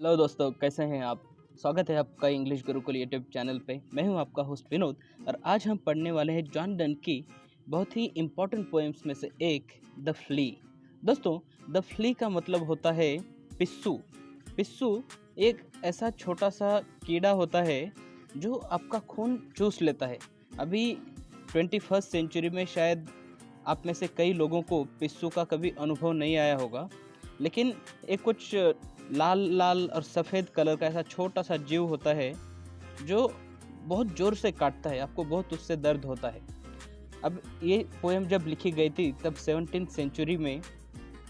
Hello दोस्तों, कैसे हैं आप। स्वागत है आपका इंग्लिश गुरुकुल यूट्यूब चैनल पे। मैं हूं आपका होस्ट विनोद और आज हम पढ़ने वाले हैं जॉन डन की बहुत ही इम्पोर्टेंट पोएम्स में से एक, द फ्ली। दोस्तों, द फ्ली का मतलब होता है पिस्सू। पिस्सू एक ऐसा छोटा सा कीड़ा होता है जो आपका खून चूस लेता है। अभी 21st सेंचुरी में शायद आप में से कई लोगों को पिस्सू का कभी अनुभव नहीं आया होगा, लेकिन एक कुछ लाल लाल और सफ़ेद कलर का ऐसा छोटा सा जीव होता है जो बहुत ज़ोर से काटता है, आपको बहुत उससे दर्द होता है। अब ये पोएम जब लिखी गई थी तब 17th सेंचुरी में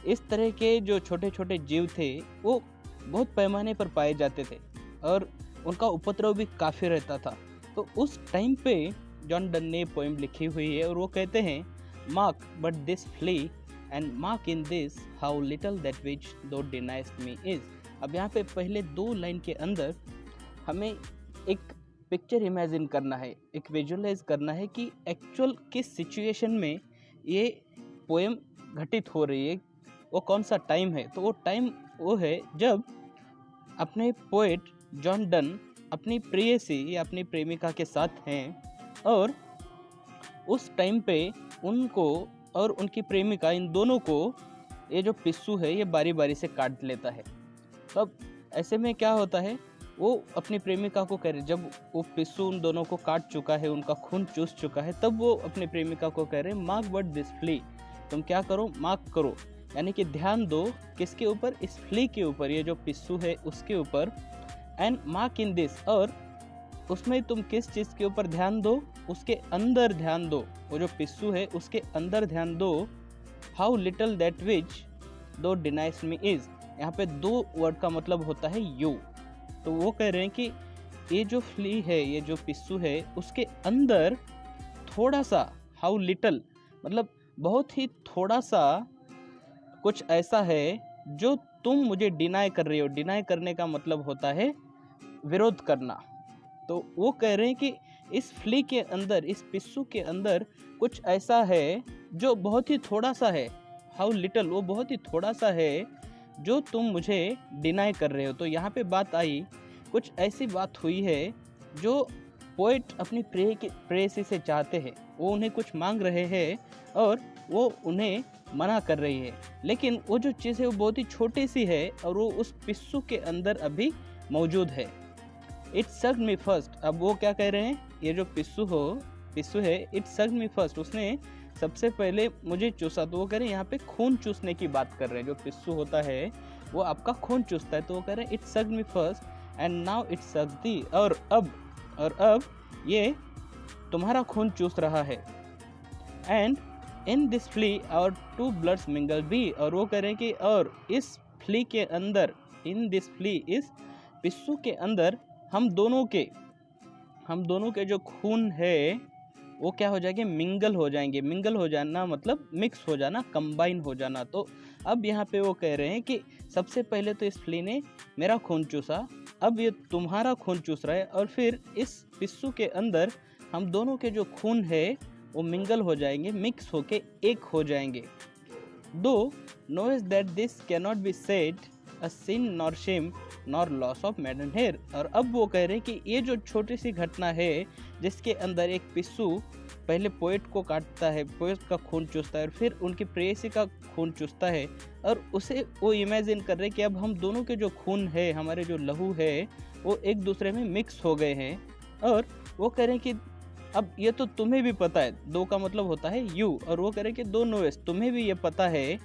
इस तरह के जो छोटे छोटे जीव थे वो बहुत पैमाने पर पाए जाते थे और उनका उपद्रव भी काफ़ी रहता था। तो उस टाइम पे जॉन डन ने पोएम लिखी हुई है और वो कहते हैं, mark but this flea and mark in this how little that which thou denies me is. अब यहाँ पे पहले दो लाइन के अंदर हमें एक पिक्चर इमेजिन करना है, एक विजुअलाइज करना है कि एक्चुअल किस सिचुएशन में ये पोएम घटित हो रही है, वो कौन सा टाइम है। तो वो टाइम वो है जब अपने पोएट जॉन डन अपनी प्रेयसी या अपनी प्रेमिका के साथ हैं और उस टाइम पे उनको और उनकी प्रेमिका इन दोनों को ये जो पिस्सू है ये बारी बारी से काट लेता है। तो अब ऐसे में क्या होता है, वो अपनी प्रेमिका को कह रहे, जब वो पिस्सू उन दोनों को काट चुका है, उनका खून चूस चुका है, तब वो अपनी प्रेमिका को कह रहे, मार्क बट दिस फ्ली, तुम क्या करो, मार्क करो, यानी कि ध्यान दो किसके ऊपर, इस फ्ली के ऊपर, ये जो पिस्सू है उसके ऊपर। एंड मार्क इन दिस, और उसमें तुम किस चीज़ के ऊपर ध्यान दो, उसके अंदर ध्यान दो, वो जो पिस्सू है उसके अंदर ध्यान दो, how little that which thou denies me is. यहाँ पे दो वर्ड का मतलब होता है यू। तो वो कह रहे हैं कि ये जो फ्ली है, ये जो पिस्सू है, उसके अंदर थोड़ा सा, हाउ लिटल मतलब बहुत ही थोड़ा सा कुछ ऐसा है जो तुम मुझे डिनाई कर रही हो। डिनाई करने का मतलब होता है विरोध करना। तो वो कह रहे हैं कि इस फ्ली के अंदर, इस पिस्सू के अंदर कुछ ऐसा है जो बहुत ही थोड़ा सा है, हाउ लिटल, वो बहुत ही थोड़ा सा है जो तुम मुझे डिनाई कर रहे हो। तो यहाँ पे बात आई, कुछ ऐसी बात हुई है जो पोएट अपनी प्रेयसी से चाहते हैं, वो उन्हें कुछ मांग रहे हैं और वो उन्हें मना कर रही है, लेकिन वो जो चीज़ है वो बहुत ही छोटी सी है और वो उस पिस्सू के अंदर अभी मौजूद है। It sucked me first. अब वो क्या कह रहे हैं, ये जो पिस्सू है, इट सक्ड मी फर्स्ट, उसने सबसे पहले मुझे चूसा। तो वो कह रहे हैं, यहाँ पे खून चूसने की बात कर रहे हैं। जो पिस्सू होता है वो आपका खून चूसता है। तो वो कह रहे हैं, it sucked me first and now it sucks thee, और अब ये तुम्हारा खून चूस रहा है। And in this flea our two bloods mingle be, और वो कह रहे हैं कि और इस फ्ली के अंदर, इन दिस फ्ली, इस पिस्सू के अंदर हम दोनों के जो खून है वो क्या हो जाएंगे, मिंगल हो जाएंगे। मिंगल हो जाना मतलब मिक्स हो जाना, कंबाइन हो जाना। तो अब यहाँ पे वो कह रहे हैं कि सबसे पहले तो इस फ्ली ने मेरा खून चूसा, अब ये तुम्हारा खून चूस रहा है, और फिर इस पिस्सू के अंदर हम दोनों के जो खून है वो मिंगल हो जाएंगे, मिक्स होके एक हो जाएंगे। Thou knows that this can not be said a sin nor shame nor loss of maidenhead. और अब वो कह रहे हैं कि ये जो छोटी सी घटना है जिसके अंदर एक पिस्सू पहले पोएट को काटता है, पोएट का खून चूसता है और फिर उनकी प्रेयसी का खून चूसता है, और उसे वो इमेजिन कर रहे हैं कि अब हम दोनों के जो खून है, हमारे जो लहू है, वो एक दूसरे में मिक्स हो गए हैं। और वो कह रहे हैं कि अब ये तो तुम्हें भी पता है, दो का मतलब होता है यू, और वो कह रहे हैं कि दो नोएस, तुम्हें भी ये पता है,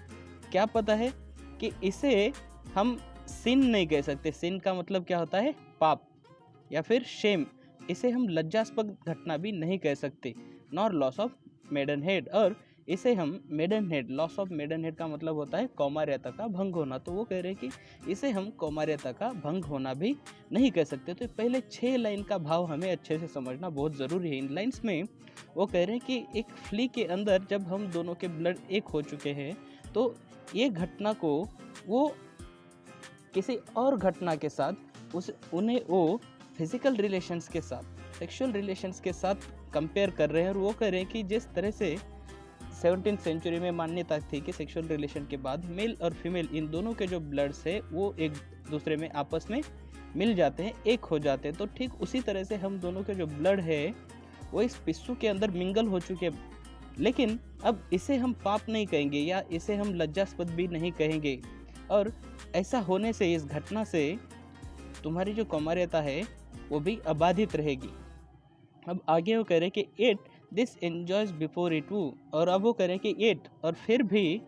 क्या पता है, कि इसे हम सिन नहीं कह सकते। सिन का मतलब क्या होता है, पाप या फिर शेम। इसे हम लज्जास्पद घटना भी नहीं कह सकते। Nor loss of maidenhead, और इसे हम maidenhead, loss of maidenhead का मतलब होता है कौमार्यता का भंग होना। तो वो कह रहे हैं कि इसे हम कौमार्यता का भंग होना भी नहीं कह सकते। तो पहले 6 लाइन का भाव हमें अच्छे से समझना बहुत ज़रूरी है। इन लाइन्स में वो कह रहे हैं कि एक फ्ली के अंदर जब हम दोनों के ब्लड एक हो चुके हैं, तो ये घटना को वो किसी और घटना के साथ उन्हें वो फिजिकल रिलेशंस के साथ, सेक्सुअल रिलेशंस के साथ कंपेयर कर रहे हैं। और वो कह रहे हैं कि जिस तरह से 17th सेंचुरी में मान्यता थी कि सेक्सुअल रिलेशन के बाद मेल और फीमेल इन दोनों के जो ब्लड्स है वो एक दूसरे में आपस में मिल जाते हैं, एक हो जाते हैं। तो ठीक उसी तरह से हम दोनों के जो ब्लड है वो इस पिस्सू के अंदर मिंगल हो चुके हैं। लेकिन अब इसे हम पाप नहीं कहेंगे या इसे हम लज्जास्पद भी नहीं कहेंगे, और ऐसा होने से, इस घटना से तुम्हारी जो कौमार्यता है वो भी अबाधित रहेगी। अब आगे वो कह रहे कि it this enjoys before it woo, और अब वो कह रहे कि इट, और फिर भी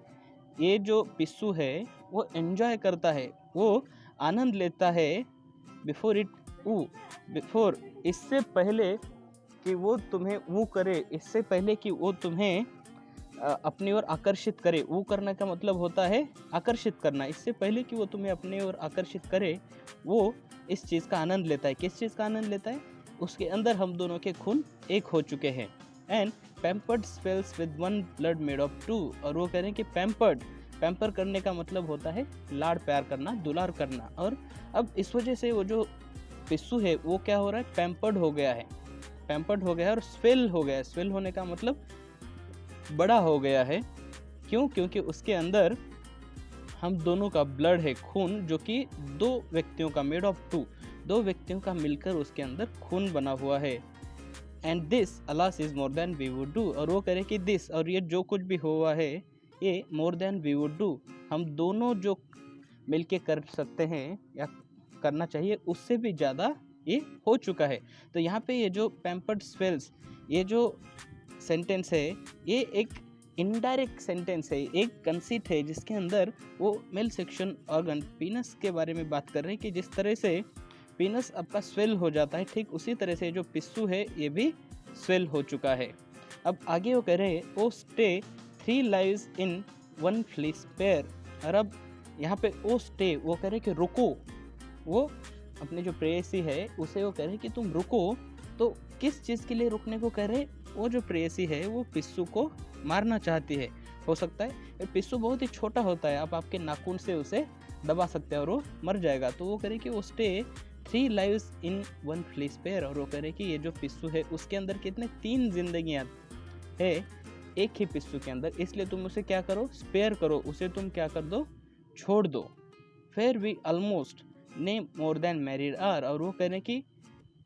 ये जो पिस्सू है वो एंजॉय करता है, वो आनंद लेता है बिफोर इट वू, बिफोर, इससे पहले कि वो तुम्हें वो करे, इससे पहले कि वो तुम्हें अपनी ओर आकर्षित करे। वो करने का मतलब होता है आकर्षित करना। इससे पहले कि वो तुम्हें अपनी ओर आकर्षित करे, वो इस चीज़ का आनंद लेता है। किस चीज़ का आनंद लेता है? उसके अंदर हम दोनों के खून एक हो चुके हैं। And pampered swells with one blood made of two, और वो कह रहे हैं कि पैम्पर्ड, पैम्पर करने का मतलब होता है लाड़ प्यार करना, दुलार करना। और अब इस वजह से वो जो पिस्सू है वो क्या हो रहा है? पैम्पर्ड हो गया है, पैम्पर्ड हो गया है और स्वेल हो गया है। स्वेल होने का मतलब बड़ा हो गया है। क्यों? क्योंकि उसके अंदर हम दोनों का ब्लड है, खून, जो कि दो व्यक्तियों का, मेड ऑफ टू, दो व्यक्तियों का मिलकर उसके अंदर खून बना हुआ है। And this alas is more than we would do, और वो कह रहे कि दिस, और ये जो कुछ भी हुआ है ये more than we would do, हम दोनों जो मिलके कर सकते हैं या करना चाहिए उससे भी ज़्यादा ये हो चुका है। तो यहाँ पे ये जो पैम्पर्ड स्वेल्स, ये जो सेंटेंस है ये एक इनडायरेक्ट सेंटेंस है, एक कंसीट है जिसके अंदर वो मेल सेक्शन ऑर्गन पीनस के बारे में बात कर रहे हैं कि जिस तरह से पीनस आपका स्वेल हो जाता है, ठीक उसी तरह से जो पिस्सू है ये भी स्वेल हो चुका है। अब आगे वो कह रहे हैं ओ स्टे 3 lives इन 1 flea spare, और अब यहाँ पे ओ स्टे, वो कह रहे कि रुको, वो अपने जो प्रेयसी है उसे वो कह रहे कि तुम रुको। तो किस चीज़ के लिए रुकने को कह रहे? वो जो प्रेयसी है वो पिस्सू को मारना चाहती है। हो सकता है पिस्सू बहुत ही छोटा होता है, आप आपके नाखून से उसे दबा सकते हैं और वो मर जाएगा। तो वो कह रहे कि वो स्टे 3 lives इन 1 flea spare, और वो कह रहे कि ये जो पिस्सू है उसके अंदर कितने 3 जिंदगियाँ है एक ही पिस्सू के अंदर, इसलिए तुम उसे क्या करो? स्पेयर करो, उसे तुम क्या कर दो? छोड़ दो। फिर वी ऑलमोस्ट ने मोर देन मैरिड आर, और वो कह रहे कि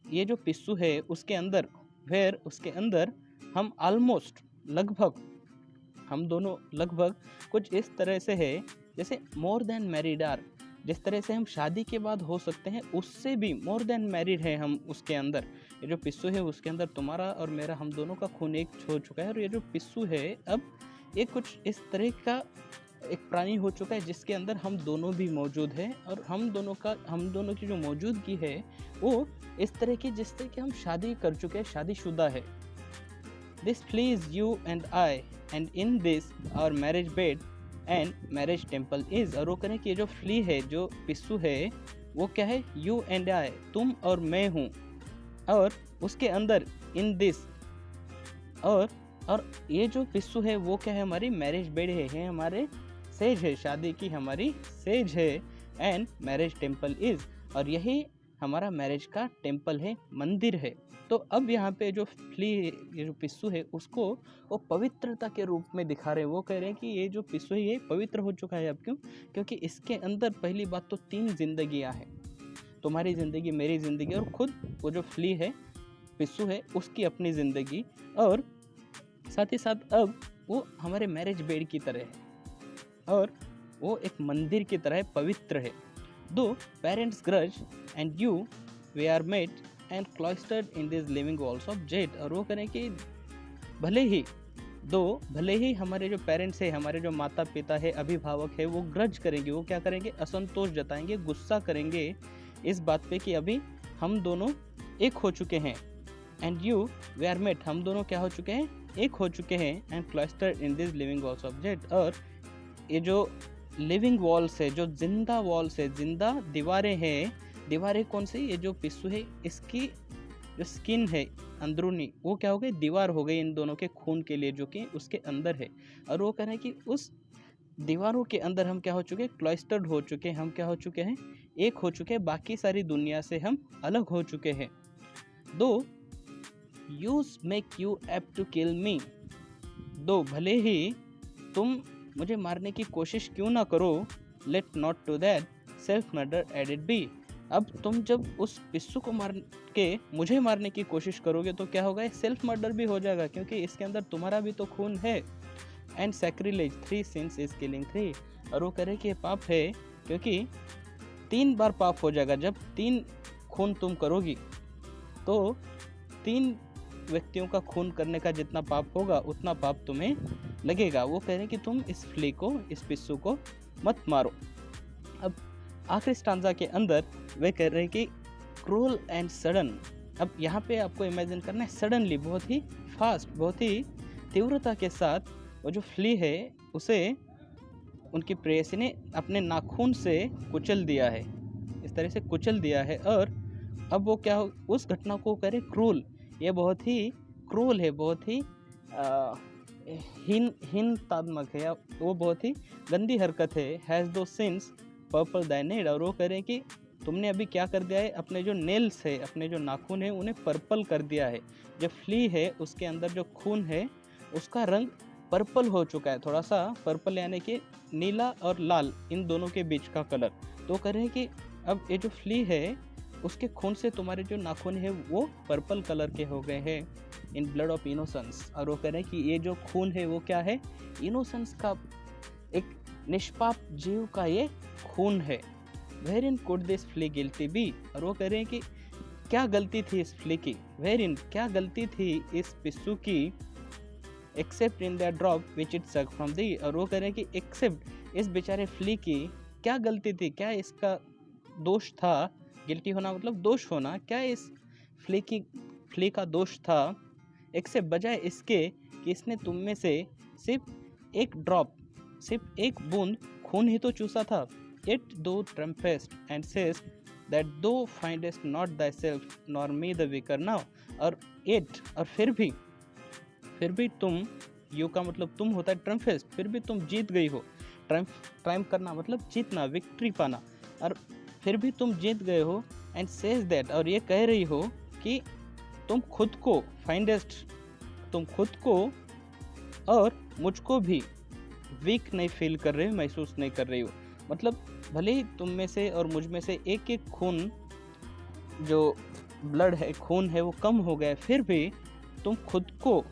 ये जो पिस्सू है उसके अंदर, फिर उसके अंदर हम ऑलमोस्ट, लगभग, हम दोनों लगभग कुछ इस तरह से है जैसे मोर देन मैरिड आर, जिस तरह से हम शादी के बाद हो सकते हैं उससे भी मोर देन मैरिड है हम उसके अंदर। ये जो पिस्सू है उसके अंदर तुम्हारा और मेरा, हम दोनों का खून एक हो चुका है। और ये जो पिस्सू है अब ये कुछ इस तरह का एक प्राणी हो चुका है जिसके अंदर हम दोनों भी मौजूद हैं, और हम दोनों की जो मौजूदगी है वो इस तरह की जिस तरह की हम शादी कर चुके हैं, शादीशुदा है। This flea you and I, and in this our marriage bed and marriage temple is, और वो करें कि ये जो फ्ली है, जो पिस्सू है, वो क्या है? यू एंड आई, तुम और मैं हूँ, और उसके अंदर इन दिस, और ये जो पिस्सू है वो क्या है? हमारी मैरिज बेड है हमारे सेज है, शादी की हमारी सेज है। एंड मैरिज टेम्पल इज, और यही हमारा मैरिज का टेम्पल है, मंदिर है। तो अब यहाँ पे जो फ्ली, ये जो पिस्सू है उसको वो पवित्रता के रूप में दिखा रहे हैं। वो कह रहे हैं कि ये जो पिस्सू है ये पवित्र हो चुका है। अब क्यों? क्योंकि इसके अंदर पहली बात तो 3 जिंदगियाँ हैं, तुम्हारी ज़िंदगी, मेरी ज़िंदगी, और खुद वो जो फ्ली है, पिस्सू है, उसकी अपनी ज़िंदगी, और साथ ही साथ अब वो हमारे मैरिज बेड की तरह है और वो एक मंदिर की तरह पवित्र है। Though parents grudge and you we are made and cloistered in this living walls of jade, और वो करें कि भले ही हमारे जो पेरेंट्स है, हमारे जो माता पिता है, अभिभावक है, वो ग्रज करेंगे, वो क्या करेंगे? असंतोष जताएंगे, गुस्सा करेंगे इस बात पे कि अभी हम दोनों एक हो चुके हैं। And you we are made, हम दोनों क्या हो चुके हैं? एक हो चुके हैं। And clustered in this living walls of jade, और ये जो लिविंग वॉल्स है, जो जिंदा वॉल्स है, जिंदा दीवारें हैं, दीवारें कौन सी? ये जो पिस्सू है इसकी जो स्किन है अंदरूनी, वो क्या हो गई? दीवार हो गई इन दोनों के खून के लिए जो कि उसके अंदर है। और वो कह रहे हैं कि उस दीवारों के अंदर हम क्या हो चुके हैं? क्लस्टर्ड हो चुके हैं, हम क्या हो चुके हैं? एक हो चुके हैं, बाकी सारी दुनिया से हम अलग हो चुके हैं। Though use make you apt to kill me, दो भले ही तुम मुझे मारने की कोशिश क्यों ना करो, let not to that self murder added be. अब तुम जब उस पिस्सू को मार के मुझे मारने की कोशिश करोगे तो क्या होगा, सेल्फ मर्डर भी हो जाएगा, क्योंकि इसके अंदर तुम्हारा भी तो खून है। And sacrilege 3 since is killing 3। और वो करे कि ये पाप है, क्योंकि 3 बार पाप हो जाएगा। जब 3 खून तुम करोगी तो 3 व्यक्तियों का खून करने का जितना पाप होगा उतना पाप तुम्हें लगेगा। वो कह रहे हैं कि तुम इस फ्ली को, इस पिस्सू को मत मारो। अब आखिरी स्टांजा के अंदर वे कह रहे हैं कि क्रूल एंड सडन। अब यहाँ पे आपको इमेजिन करना है सडनली, बहुत ही फास्ट, बहुत ही तीव्रता के साथ वो जो फ्ली है उसे उनकी प्रेयसी ने अपने नाखून से कुचल दिया है, इस तरह से कुचल दिया है। और अब वो क्या हो, उस घटना को कह रहे क्रूल, ये बहुत ही क्रूल है, बहुत ही हीनतात्मक है, या वो बहुत ही गंदी हरकत है। हैज़ दो सिंस पर्पल दैन नेड। और वो कह रहे हैं कि तुमने अभी क्या कर दिया है, अपने जो नेल्स है, अपने जो नाखून है उन्हें पर्पल कर दिया है। जो फ्ली है उसके अंदर जो खून है उसका रंग पर्पल हो चुका है, थोड़ा सा पर्पल यानी कि नीला और लाल, इन दोनों के बीच का कलर। तो कह रहे हैं कि अब ये जो फ्ली है उसके खून से तुम्हारे जो नाखून है वो पर्पल कलर के हो गए हैं, इन ब्लड ऑफ इनोसेंस। और वो कह रहे हैं कि ये जो खून है वो क्या है, इनोसेंस का, एक निष्पाप जीव का ये खून है। Wherein could this flea guilty be. और वो कह रहे हैं कि क्या गलती थी इस फ्ली की, वेरिन क्या गलती थी इस पिस्सू की, accept in the drop which it सक फ्रॉम दी। और वो कह रहे हैं कि एक्सेप्ट इस बेचारे फ्ली की क्या गलती थी, क्या इसका दोष था, गिल्टी होना मतलब दोष होना, क्या इस फ्ली का दोष था, एक्सेप्ट बजाय इसके कि इसने तुम में से सिर्फ एक ड्रॉप, सिर्फ एक बूंद खून ही तो चूसा था। इट दो ट्रम्पेस्ट and says that thou findest not thyself nor me the weaker now. और इट, और फिर भी तुम, यू का मतलब तुम होता है ट्रम्पेस्ट, फिर भी तुम जीत गई हो। ट्रायम्फ करना मतलब जीतना, विक्ट्री पाना, और फिर भी तुम जीत गए हो। एंड सेज दैट, और ये कह रही हो कि तुम खुद को फाइंडेस्ट, तुम खुद को और मुझको भी वीक नहीं फील कर रहे हो, महसूस नहीं कर रही हो। मतलब भले ही तुम में से और मुझ में से एक एक खून, जो ब्लड है, खून है, वो कम हो गया, फिर भी तुम खुद को,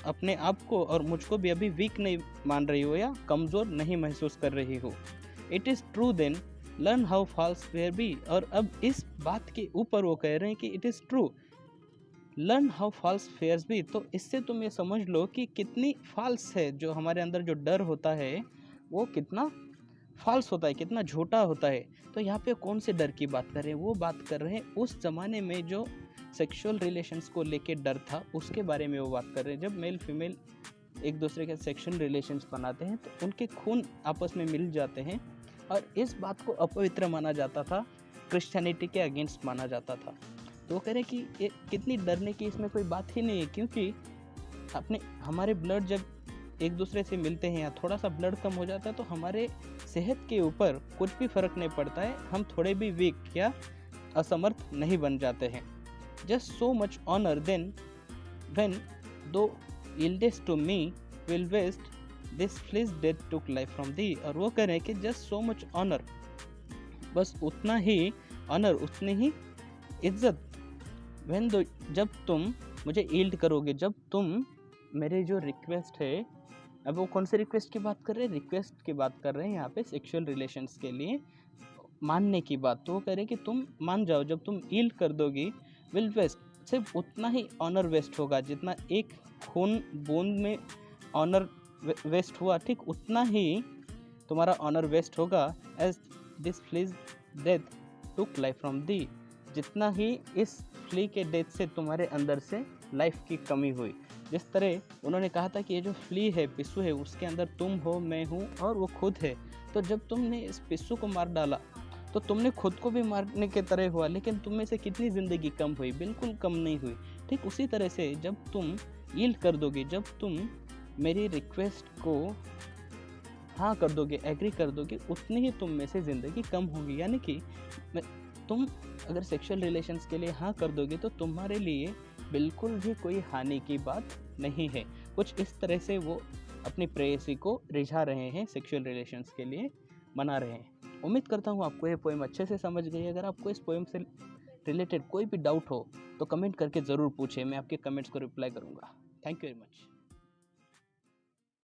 अपने आप को और मुझको भी अभी वीक नहीं मान रही हो या कमज़ोर नहीं महसूस कर रही हो। It is true then learn how false fear be. और अब इस बात के ऊपर वो कह रहे हैं कि it is true learn how false fears be. तो इससे तुम ये समझ लो कि कितनी फॉल्स है, जो हमारे अंदर जो डर होता है वो कितना फॉल्स होता है, कितना झूठा होता है। तो यहाँ पे कौन से डर की बात कर रहे हैं, वो बात कर रहे हैं उस ज़माने में जो सेक्सुअल रिलेशंस को लेके डर था, उसके बारे में वो बात कर रहे हैं। जब मेल फीमेल एक दूसरे के सेक्सुअल रिलेशंस बनाते हैं तो उनके खून आपस में मिल जाते हैं, और इस बात को अपवित्र माना जाता था, क्रिश्चियनिटी के अगेंस्ट माना जाता था। तो वो कह रहे कि ये कितनी डरने की इसमें कोई बात ही नहीं है, क्योंकि हमारे ब्लड जब एक दूसरे से मिलते हैं या थोड़ा सा ब्लड कम हो जाता है तो हमारे सेहत के ऊपर कुछ भी फर्क नहीं पड़ता है, हम थोड़े भी वीक या असमर्थ नहीं बन जाते हैं। Just so much honour then when thou yieldest to me will waste this flesh death took life from thee। और वो कह रहे हैं कि जस्ट सो मच ऑनर, बस उतना ही ऑनर, उतनी ही इज्जत, व्हेन दो, जब तुम मुझे यील्ड करोगे, जब तुम मेरे जो रिक्वेस्ट है, अब वो कौन से रिक्वेस्ट की बात कर रहे हैं, रिक्वेस्ट की बात कर रहे हैं यहाँ पे सेक्सुअल रिलेशंस के लिए मानने की बात। तो वो कह रहे हैं कि तुम मान जाओ, जब तुम यील्ड कर दोगी विल वेस्ट, सिर्फ उतना ही ऑनर वेस्ट होगा, जितना एक खून बूंद में ऑनर वेस्ट हुआ, ठीक उतना ही तुम्हारा ऑनर वेस्ट होगा। As this flea's death took life from thee, जितना ही इस फ्ली के डेथ से तुम्हारे अंदर से लाइफ की कमी हुई। जिस तरह उन्होंने कहा था कि ये जो फ्ली है, पिस्सू है, उसके अंदर तुम हो, मैं हूँ और वो खुद है। तो जब तुमने इस पिस्सू को मार डाला तो तुमने खुद को भी मारने के तरह हुआ, लेकिन तुम में से कितनी ज़िंदगी कम हुई, बिल्कुल कम नहीं हुई। ठीक उसी तरह से जब तुम यील्ड कर दोगे, जब तुम मेरी रिक्वेस्ट को हाँ कर दोगे, एग्री कर दोगे, उतनी ही तुम में से ज़िंदगी कम होगी। यानी कि तुम अगर सेक्सुअल रिलेशंस के लिए हाँ कर दोगे तो तुम्हारे लिए बिल्कुल भी कोई हानि की बात नहीं है। कुछ इस तरह से वो अपनी प्रेयसी को रिझा रहे हैं, सेक्सुअल रिलेशंस के लिए मना रहे हैं। उम्मीद करता हूँ आपको ये पोएम अच्छे से समझ गई। अगर आपको इस पोएम से रिलेटेड कोई भी डाउट हो तो कमेंट करके ज़रूर पूछें, मैं आपके कमेंट्स को रिप्लाई करूँगा। Thank you very much.